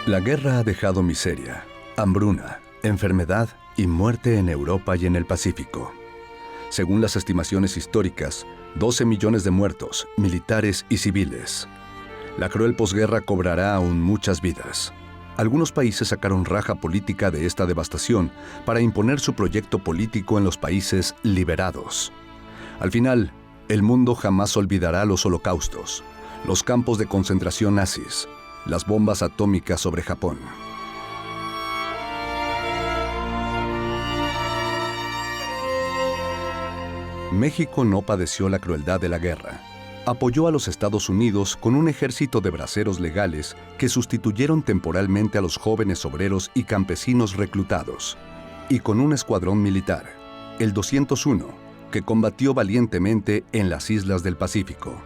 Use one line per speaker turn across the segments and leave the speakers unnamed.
La guerra ha dejado miseria, hambruna, enfermedad y muerte en Europa y en el Pacífico. Según las estimaciones históricas, 12 millones de muertos, militares y civiles. La cruel posguerra cobrará aún muchas vidas. Algunos países sacaron raja política de esta devastación para imponer su proyecto político en los países liberados. Al final, el mundo jamás olvidará los holocaustos, los campos de concentración nazis, las bombas atómicas sobre Japón. México no padeció la crueldad de la guerra. Apoyó a los Estados Unidos con un ejército de braceros legales que sustituyeron temporalmente a los jóvenes obreros y campesinos reclutados, y con un escuadrón militar, el 201, que combatió valientemente en las islas del Pacífico.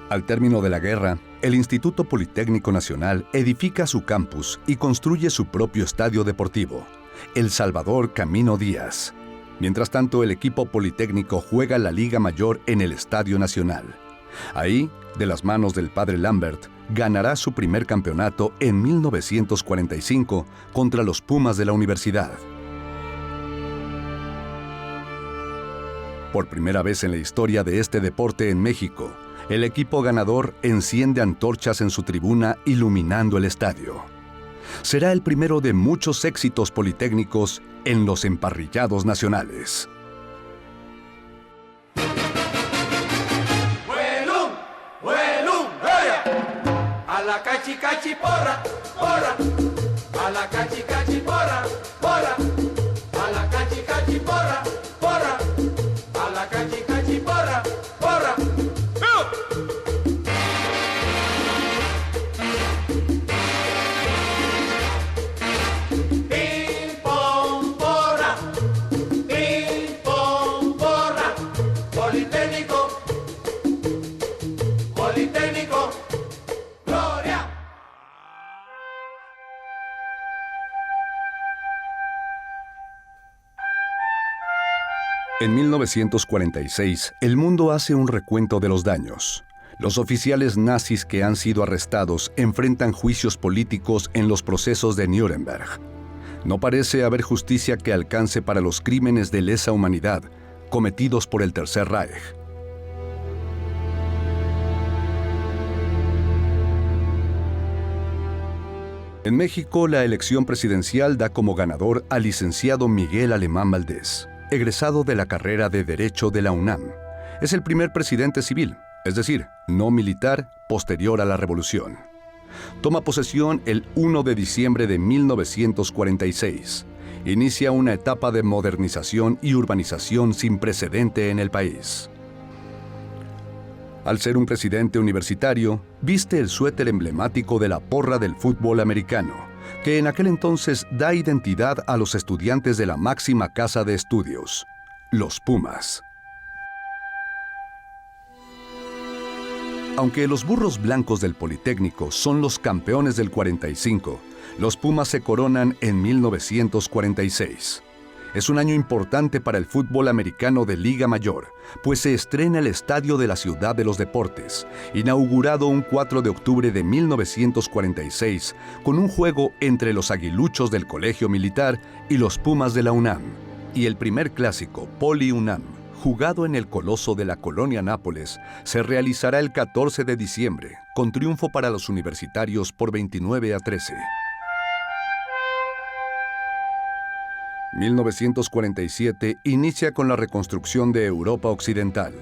Al término de la guerra, el Instituto Politécnico Nacional edifica su campus y construye su propio estadio deportivo, El Salvador Camino Díaz. Mientras tanto, el equipo politécnico juega la Liga Mayor en el Estadio Nacional. Ahí, de las manos del padre Lambert, ganará su primer campeonato en 1945 contra los Pumas de la universidad. Por primera vez en la historia de este deporte en México, el equipo ganador enciende antorchas en su tribuna iluminando el estadio. Será el primero de muchos éxitos politécnicos en los emparrillados nacionales.
¡Huelum! ¡Huelum! ¡Ella! A la cachi cachi porra, porra. A la cachi cachi porra, porra. A la cachi cachi porra, porra. A la cachi cachi porra, porra. Politécnico, ¡gloria!
En 1946, el mundo hace un recuento de los daños. Los oficiales nazis que han sido arrestados enfrentan juicios políticos en los procesos de Nuremberg. No parece haber justicia que alcance para los crímenes de lesa humanidad cometidos por el Tercer Reich. En México, la elección presidencial da como ganador al licenciado Miguel Alemán Valdés, egresado de la carrera de Derecho de la UNAM. Es el primer presidente civil, es decir, no militar, posterior a la Revolución. Toma posesión el 1 de diciembre de 1946. Inicia una etapa de modernización y urbanización sin precedente en el país. Al ser un presidente universitario, viste el suéter emblemático de la porra del fútbol americano, que en aquel entonces da identidad a los estudiantes de la máxima casa de estudios, los Pumas. Aunque los burros blancos del Politécnico son los campeones del 45, los Pumas se coronan en 1946. Es un año importante para el fútbol americano de Liga Mayor, pues se estrena el Estadio de la Ciudad de los Deportes, inaugurado un 4 de octubre de 1946, con un juego entre los aguiluchos del Colegio Militar y los Pumas de la UNAM, y el primer clásico, Poli-UNAM, jugado en el Coloso de la Colonia Nápoles, se realizará el 14 de diciembre, con triunfo para los universitarios por 29-13. 1947 inicia con la reconstrucción de Europa Occidental.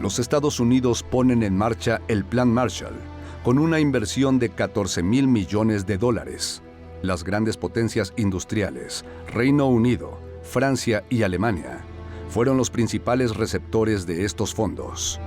Los Estados Unidos ponen en marcha el Plan Marshall, con una inversión de $14,000 millones. Las grandes potencias industriales, Reino Unido, Francia y Alemania, fueron los principales receptores de estos fondos.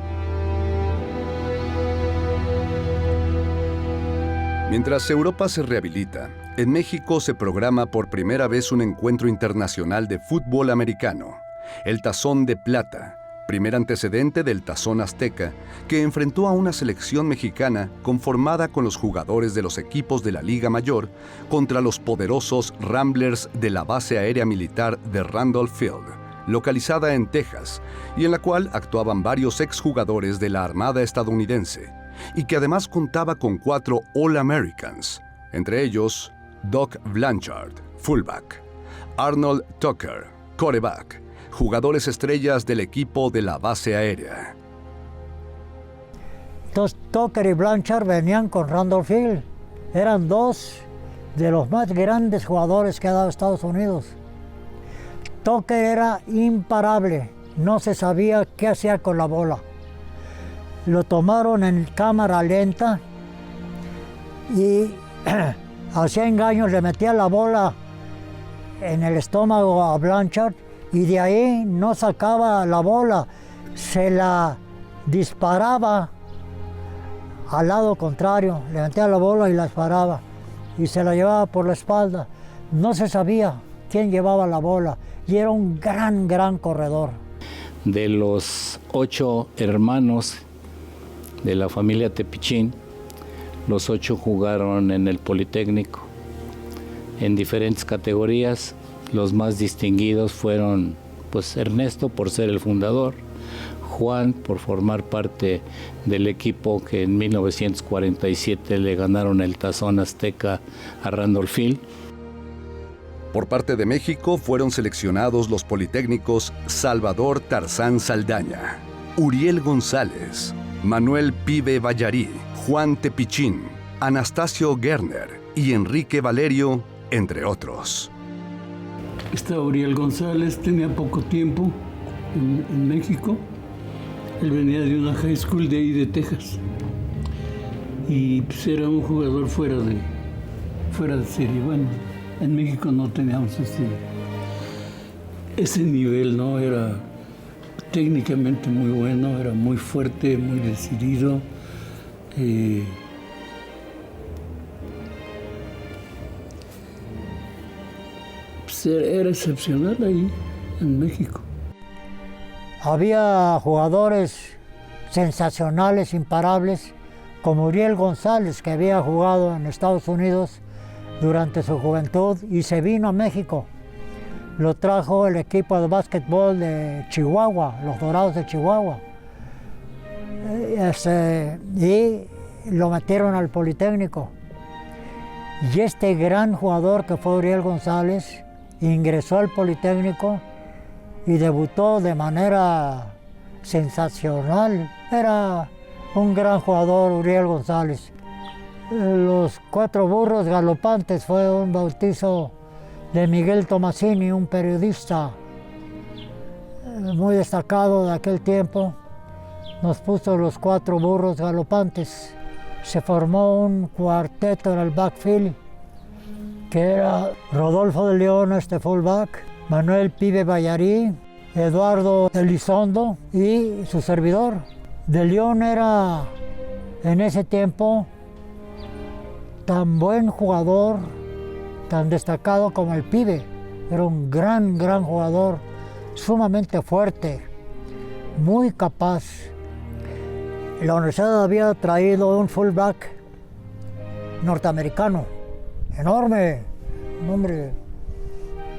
Mientras Europa se rehabilita, en México se programa por primera vez un encuentro internacional de fútbol americano, el Tazón de Plata, primer antecedente del Tazón Azteca, que enfrentó a una selección mexicana conformada con los jugadores de los equipos de la Liga Mayor contra los poderosos Ramblers de la base aérea militar de Randolph Field, localizada en Texas, y en la cual actuaban varios exjugadores de la Armada estadounidense, y que además contaba con 4 All-Americans, entre ellos Doug Blanchard, fullback, Arnold Tucker, quarterback, jugadores estrellas del equipo de la base aérea.
Entonces Tucker y Blanchard venían con Randolph Field. Eran 2 de los más grandes jugadores que ha dado Estados Unidos. Tucker era imparable, no se sabía qué hacía con la bola. Lo tomaron en cámara lenta y hacía engaños, le metía la bola en el estómago a Blanchard y de ahí no sacaba la bola, se la disparaba al lado contrario, le metía la bola y la disparaba y se la llevaba por la espalda. No se sabía quién llevaba la bola y era un gran corredor.
De los 8 hermanos de la familia Tepichín, los 8 jugaron en el Politécnico en diferentes categorías. Los más distinguidos fueron pues Ernesto por ser el fundador, Juan por formar parte del equipo que en 1947 le ganaron el Tazón Azteca a Randolph Field.
Por parte de México fueron seleccionados los politécnicos Salvador Tarzán Saldaña, Uriel González, Manuel Pibe Ballarí, Juan Tepichín, Anastasio Gerner y Enrique Valerio, entre otros.
Uriel González tenía poco tiempo en México. Él venía de una high school de ahí de Texas y pues era un jugador fuera de serie. Bueno, en México no teníamos ese nivel, ¿no? Era técnicamente muy bueno, era muy fuerte, muy decidido. Pues era excepcional ahí en México.
Había jugadores sensacionales, imparables, como Uriel González, que había jugado en Estados Unidos durante su juventud y se vino a México. Lo trajo el equipo de básquetbol de Chihuahua, los Dorados de Chihuahua. Y lo metieron al Politécnico. Y este gran jugador que fue Uriel González ingresó al Politécnico y debutó de manera sensacional. Era un gran jugador, Uriel González. Los 4 burros galopantes fue un bautizo de Miguel Tomasini, un periodista muy destacado de aquel tiempo. Nos puso los 4 burros galopantes. Se formó un cuarteto en el backfield, que era Rodolfo de León, fullback, Manuel Pibe Ballarí, Eduardo Elizondo y su servidor. De León era en ese tiempo tan buen jugador, tan destacado como el Pibe. Era un gran jugador, sumamente fuerte, muy capaz. La universidad había traído un fullback norteamericano, enorme, un hombre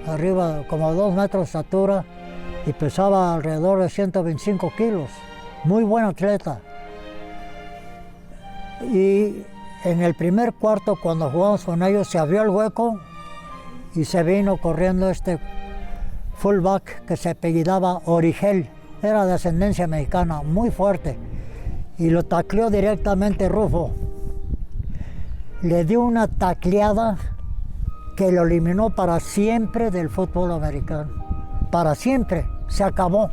arriba como 2 metros de estatura y pesaba alrededor de 125 kilos, muy buen atleta. Y en el primer cuarto, cuando jugamos con ellos, se abrió el hueco y se vino corriendo este fullback que se apellidaba Origel, era de ascendencia mexicana, muy fuerte, y lo tacleó directamente Rufo. Le dio una tacleada que lo eliminó para siempre del fútbol americano. Para siempre, se acabó.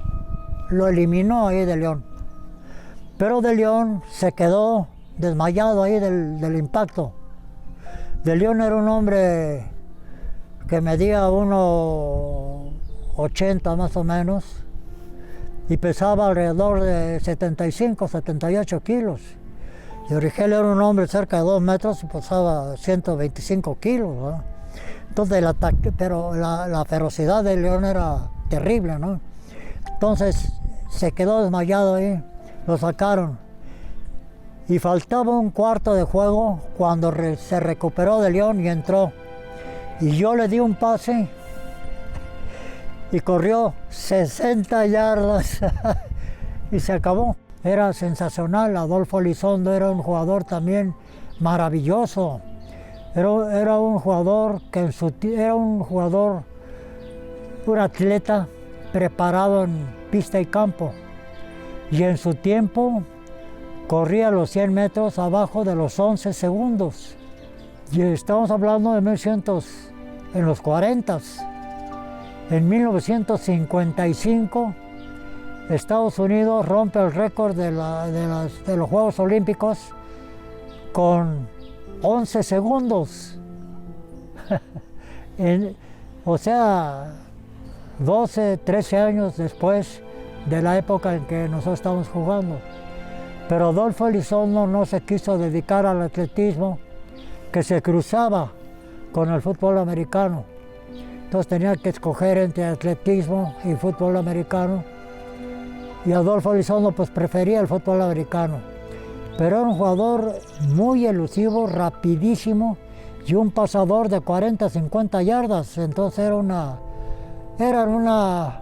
Lo eliminó ahí de León. Pero de León se quedó desmayado ahí del impacto. De León era un hombre que medía 1,80 más o menos y pesaba alrededor de 75, 78 kilos. Y Origel era un hombre cerca de 2 metros y pesaba 125 kilos, ¿no? Entonces, pero la ferocidad de León era terrible, ¿no? Entonces se quedó desmayado ahí, lo sacaron. Y faltaba un cuarto de juego cuando se recuperó de León y entró. Y yo le di un pase y corrió 60 yardas y se acabó. Era sensacional. Adolfo Elizondo era un jugador también maravilloso. Era un jugador que era un jugador, un atleta preparado en pista y campo. Y en su tiempo corría los 100 metros abajo de los 11 segundos. Y estamos hablando de en los 40. En 1955, Estados Unidos rompe el récord de los Juegos Olímpicos con 11 segundos. O sea, 12, 13 años después de la época en que nosotros estábamos jugando. Pero Adolfo Elizondo no se quiso dedicar al atletismo, que se cruzaba con el fútbol americano. Entonces tenía que escoger entre atletismo y fútbol americano. Y Adolfo Elizondo pues prefería el fútbol americano. Pero era un jugador muy elusivo, rapidísimo y un pasador de 40, 50 yardas. Entonces era una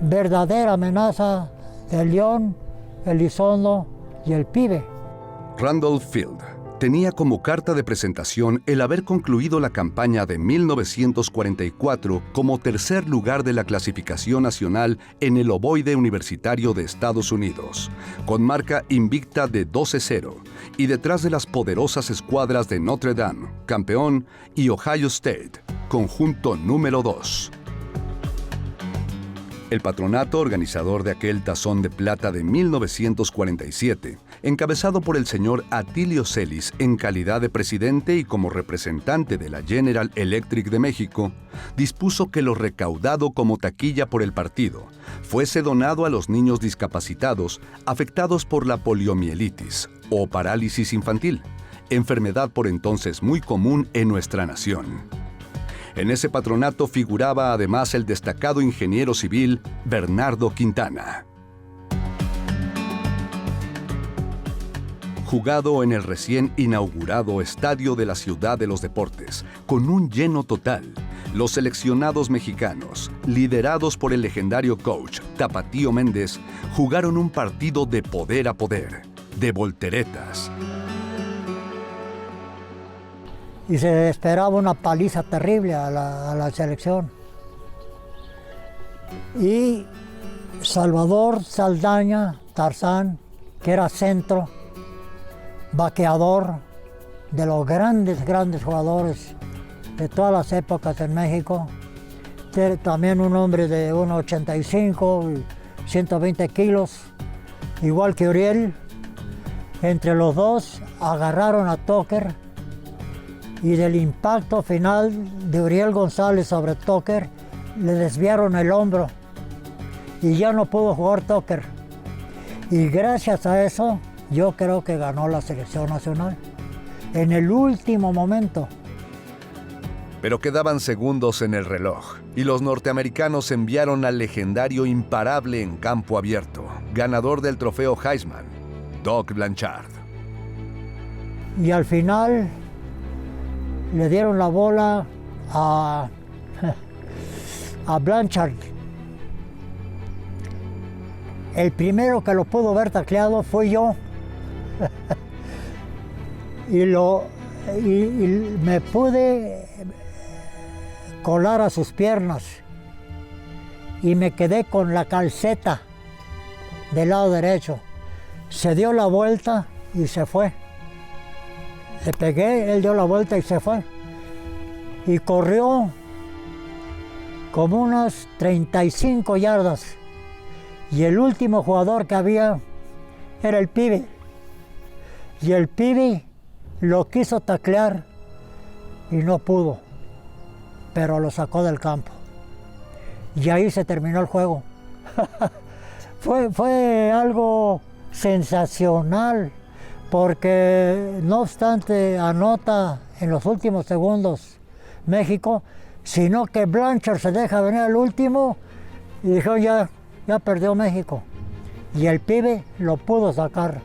verdadera amenaza de León, Elizondo y el pibe.
Randolph Field tenía como carta de presentación el haber concluido la campaña de 1944 como tercer lugar de la clasificación nacional en el ovoide universitario de Estados Unidos, con marca invicta de 12-0 y detrás de las poderosas escuadras de Notre Dame, campeón, y Ohio State, conjunto número 2. El patronato organizador de aquel Tazón de Plata de 1947, encabezado por el señor Atilio Celis en calidad de presidente y como representante de la General Electric de México, dispuso que lo recaudado como taquilla por el partido fuese donado a los niños discapacitados afectados por la poliomielitis o parálisis infantil, enfermedad por entonces muy común en nuestra nación. En ese patronato figuraba además el destacado ingeniero civil Bernardo Quintana. Jugado en el recién inaugurado Estadio de la Ciudad de los Deportes, con un lleno total, los seleccionados mexicanos, liderados por el legendario coach Tapatío Méndez, jugaron un partido de poder a poder, de volteretas.
Y se esperaba una paliza terrible a la selección. Y Salvador Saldaña Tarzán, que era centro, vaqueador, de los grandes jugadores de todas las épocas en México, también un hombre de 1,85 y 120 kilos, igual que Uriel. Entre los dos agarraron a Tucker, y del impacto final de Uriel González sobre Tucker, le desviaron el hombro y ya no pudo jugar Tucker. Y gracias a eso, yo creo que ganó la selección nacional en el último momento.
Pero quedaban segundos en el reloj y los norteamericanos enviaron al legendario imparable en campo abierto, ganador del trofeo Heisman, Doug Blanchard.
Y al final le dieron la bola a Blanchard. El primero que lo pudo ver tacleado fui yo. y me pude colar a sus piernas y me quedé con la calceta del lado derecho. Se dio la vuelta y se fue. Le pegué, él dio la vuelta y se fue. Y corrió como unas 35 yardas. Y el último jugador que había era el pibe. Y el pibe lo quiso taclear y no pudo, pero lo sacó del campo. Y ahí se terminó el juego. Fue algo sensacional, porque no obstante anota en los últimos segundos México, sino que Blanchard se deja venir al último y dijo ya perdió México. Y el pibe lo pudo sacar.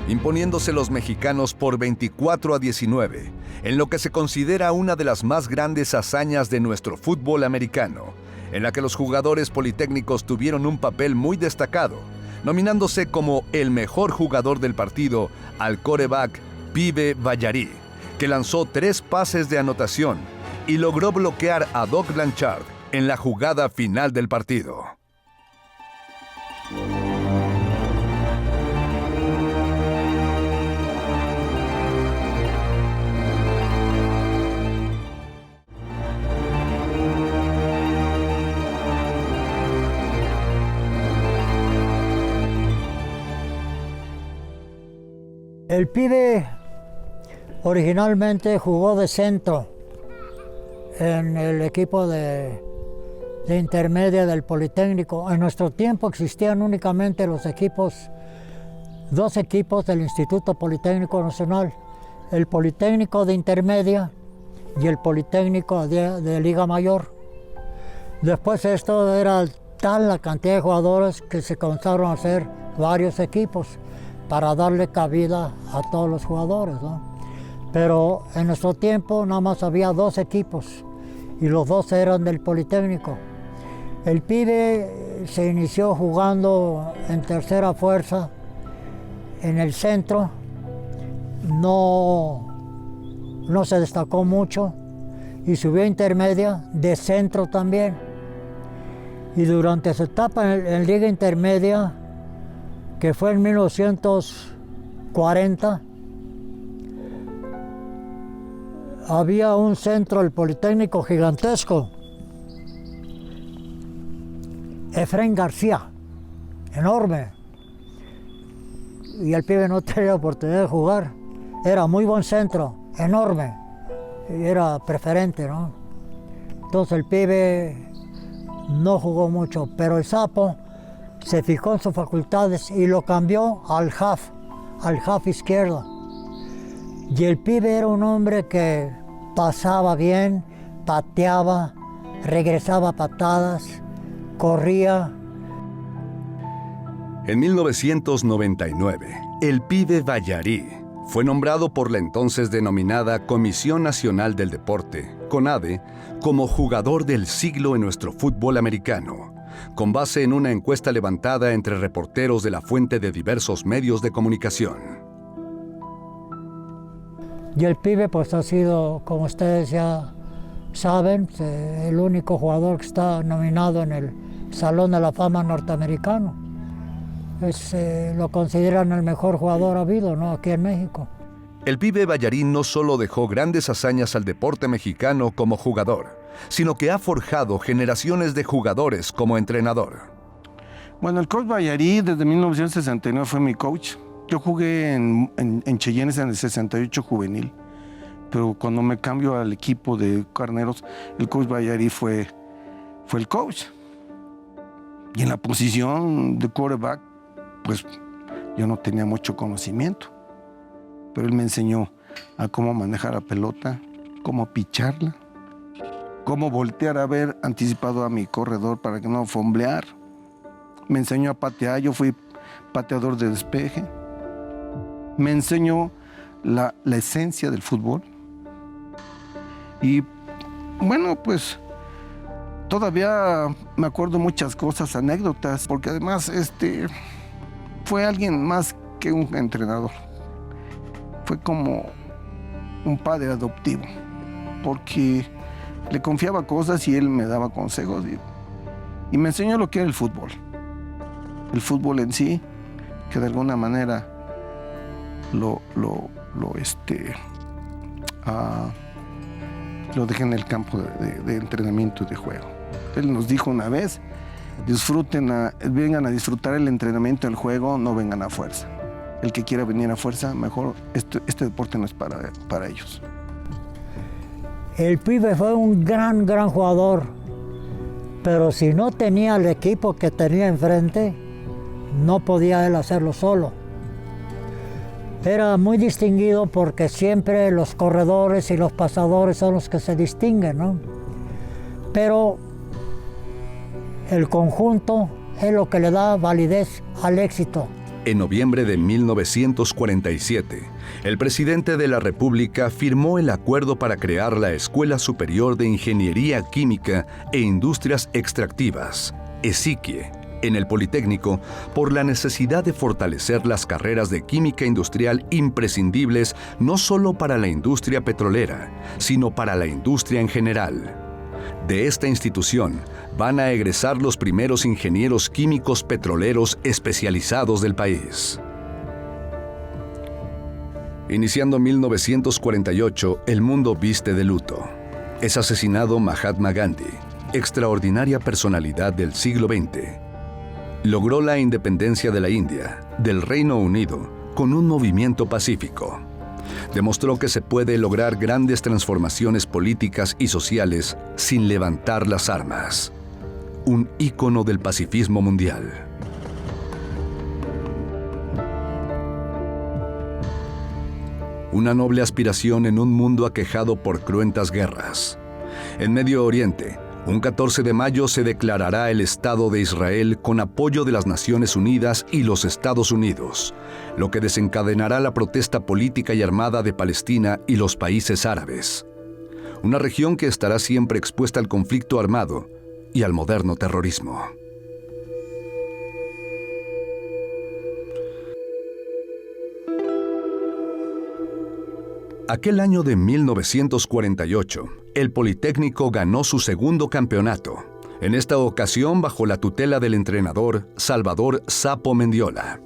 Imponiéndose los mexicanos por 24-19, en lo que se considera una de las más grandes hazañas de nuestro fútbol americano, en la que los jugadores politécnicos tuvieron un papel muy destacado, nominándose como el mejor jugador del partido al quarterback Pibe Vallary, que lanzó 3 pases de anotación y logró bloquear a Doug Blanchard en la jugada final del partido.
El Pibe originalmente jugó de centro en el equipo de intermedia del Politécnico. En nuestro tiempo existían únicamente los equipos, 2 equipos del Instituto Politécnico Nacional, el Politécnico de intermedia y el Politécnico de Liga Mayor. Después esto era tal la cantidad de jugadores que se comenzaron a hacer varios equipos para darle cabida a todos los jugadores, ¿no? Pero en nuestro tiempo nada más había 2 equipos y los 2 eran del Politécnico. El Pibe se inició jugando en tercera fuerza en el centro, no se destacó mucho y subió a intermedia de centro también. Y durante su etapa en Liga Intermedia, que fue en 1940, había un centro del Politécnico gigantesco, Efraín García, enorme. Y el Pibe no tenía oportunidad de jugar. Era muy buen centro, enorme. Y era preferente, ¿no? Entonces el Pibe no jugó mucho, pero el Sapo se fijó en sus facultades y lo cambió al half izquierdo. Y el Pibe era un hombre que pasaba bien, pateaba, regresaba patadas, corría.
En 1999, el Pibe Vallary fue nombrado por la entonces denominada Comisión Nacional del Deporte, CONADE, como jugador del siglo en nuestro fútbol americano, con base en una encuesta levantada entre reporteros de la fuente de diversos medios de comunicación.
Y el Pibe pues ha sido, como ustedes ya saben, el único jugador que está nominado en el Salón de la Fama norteamericano. Lo consideran el mejor jugador habido, ¿no?, aquí en México.
El Pibe Vallary no solo dejó grandes hazañas al deporte mexicano como jugador, sino que ha forjado generaciones de jugadores como entrenador.
Bueno, el coach Vallary desde 1969 fue mi coach. Yo jugué en Cheyennes en el 68 juvenil, pero cuando me cambio al equipo de Carneros, el coach Vallary fue el coach. Y en la posición de quarterback, pues yo no tenía mucho conocimiento, pero él me enseñó a cómo manejar la pelota, cómo picharla, cómo voltear a ver anticipado a mi corredor para que no fumblear. Me enseñó a patear, yo fui pateador de despeje. Me enseñó la esencia del fútbol. Y bueno, pues todavía me acuerdo muchas cosas, anécdotas, porque además fue alguien más que un entrenador. Fue como un padre adoptivo, porque le confiaba cosas y él me daba consejos y me enseñó lo que era el fútbol. El fútbol en sí, que de alguna manera lo dejé en el campo de entrenamiento y de juego. Él nos dijo una vez: vengan a disfrutar el entrenamiento, el juego, no vengan a fuerza. El que quiera venir a fuerza, mejor este deporte no es para ellos.
El Pibe fue un gran jugador, pero si no tenía el equipo que tenía enfrente, no podía él hacerlo solo. Era muy distinguido porque siempre los corredores y los pasadores son los que se distinguen, ¿no? Pero el conjunto es lo que le da validez al éxito.
En noviembre de 1947, el presidente de la República firmó el acuerdo para crear la Escuela Superior de Ingeniería Química e Industrias Extractivas, ESIQUIE, en el Politécnico, por la necesidad de fortalecer las carreras de química industrial imprescindibles no solo para la industria petrolera, sino para la industria en general. De esta institución van a egresar los primeros ingenieros químicos petroleros especializados del país. Iniciando 1948, el mundo viste de luto. Es asesinado Mahatma Gandhi, extraordinaria personalidad del siglo XX. Logró la independencia de la India, del Reino Unido, con un movimiento pacífico. Demostró que se puede lograr grandes transformaciones políticas y sociales sin levantar las armas. Un ícono del pacifismo mundial. Una noble aspiración en un mundo aquejado por cruentas guerras. En Medio Oriente, un 14 de mayo se declarará el Estado de Israel con apoyo de las Naciones Unidas y los Estados Unidos, lo que desencadenará la protesta política y armada de Palestina y los países árabes. Una región que estará siempre expuesta al conflicto armado y al moderno terrorismo. Aquel año de 1948, el Politécnico ganó su segundo campeonato, en esta ocasión bajo la tutela del entrenador Salvador Sapo Mendiola.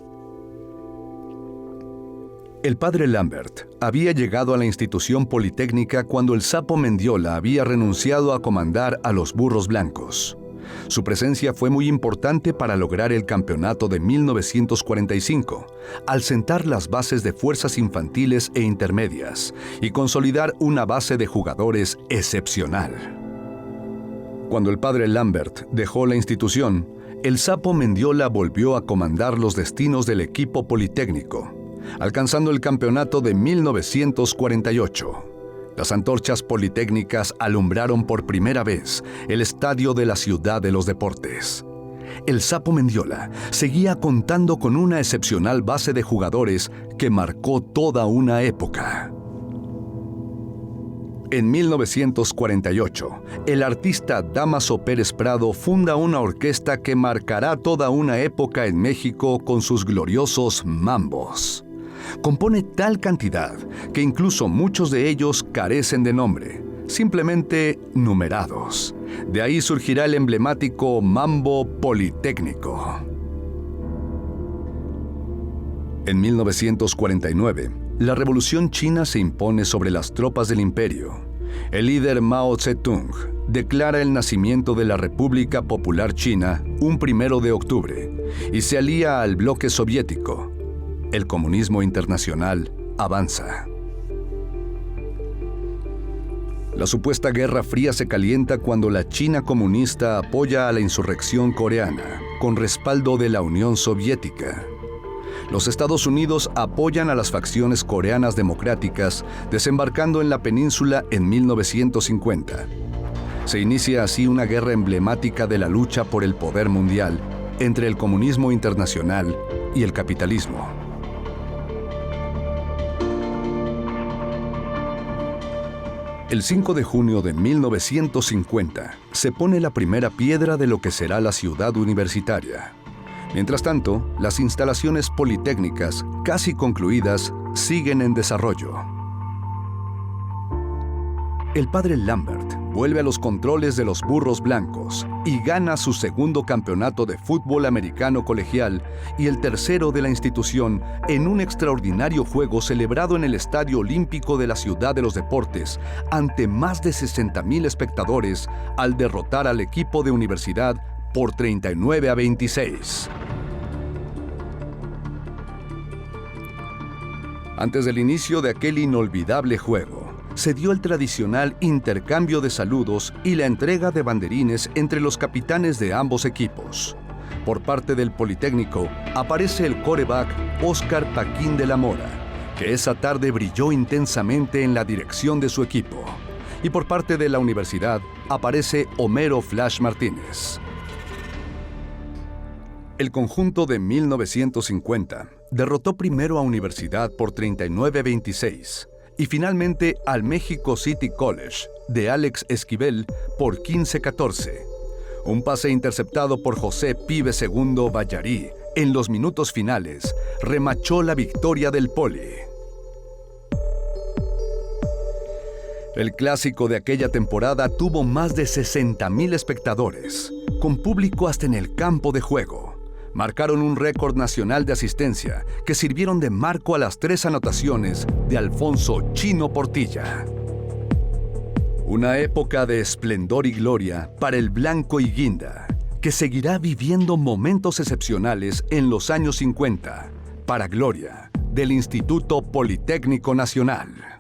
El padre Lambert había llegado a la institución politécnica cuando el Sapo Mendiola había renunciado a comandar a los Burros Blancos. Su presencia fue muy importante para lograr el campeonato de 1945, al sentar las bases de fuerzas infantiles e intermedias y consolidar una base de jugadores excepcional. Cuando el padre Lambert dejó la institución, el Sapo Mendiola volvió a comandar los destinos del equipo politécnico, alcanzando el campeonato de 1948. Las antorchas politécnicas alumbraron por primera vez el estadio de la Ciudad de los Deportes. El Sapo Mendiola seguía contando con una excepcional base de jugadores que marcó toda una época. En 1948, el artista Dámaso Pérez Prado funda una orquesta que marcará toda una época en México con sus gloriosos mambos. Compone tal cantidad que incluso muchos de ellos carecen de nombre, simplemente numerados. De ahí surgirá el emblemático Mambo Politécnico. En 1949, la Revolución China se impone sobre las tropas del imperio. El líder Mao Zedong declara el nacimiento de la República Popular China un 1 de octubre y se alía al bloque soviético. El comunismo internacional avanza. La supuesta Guerra Fría se calienta cuando la China comunista apoya a la insurrección coreana, con respaldo de la Unión Soviética. Los Estados Unidos apoyan a las facciones coreanas democráticas, desembarcando en la península en 1950. Se inicia así una guerra emblemática de la lucha por el poder mundial entre el comunismo internacional y el capitalismo. El 5 de junio de 1950 se pone la primera piedra de lo que será la ciudad universitaria. Mientras tanto, las instalaciones politécnicas, casi concluidas, siguen en desarrollo. El padre Lambert vuelve a los controles de los Burros Blancos y gana su segundo campeonato de fútbol americano colegial y el tercero de la institución en un extraordinario juego celebrado en el Estadio Olímpico de la Ciudad de los Deportes ante más de 60,000 espectadores al derrotar al equipo de universidad por 39-26. Antes del inicio de aquel inolvidable juego, se dio el tradicional intercambio de saludos y la entrega de banderines entre los capitanes de ambos equipos. Por parte del Politécnico aparece el quarterback Óscar Paquín de la Mora, que esa tarde brilló intensamente en la dirección de su equipo. Y por parte de la universidad aparece Homero Flash Martínez. El conjunto de 1950 derrotó primero a Universidad por 39-26 y finalmente al México City College de Alex Esquivel por 15-14. Un pase interceptado por José Pibe II Ballarí en los minutos finales remachó la victoria del Poli. El clásico de aquella temporada tuvo más de 60,000 espectadores, con público hasta en el campo de juego. Marcaron un récord nacional de asistencia que sirvieron de marco a las 3 anotaciones de Alfonso Chino Portilla. Una época de esplendor y gloria para el Blanco y Guinda, que seguirá viviendo momentos excepcionales en los años 50, para gloria del Instituto Politécnico Nacional.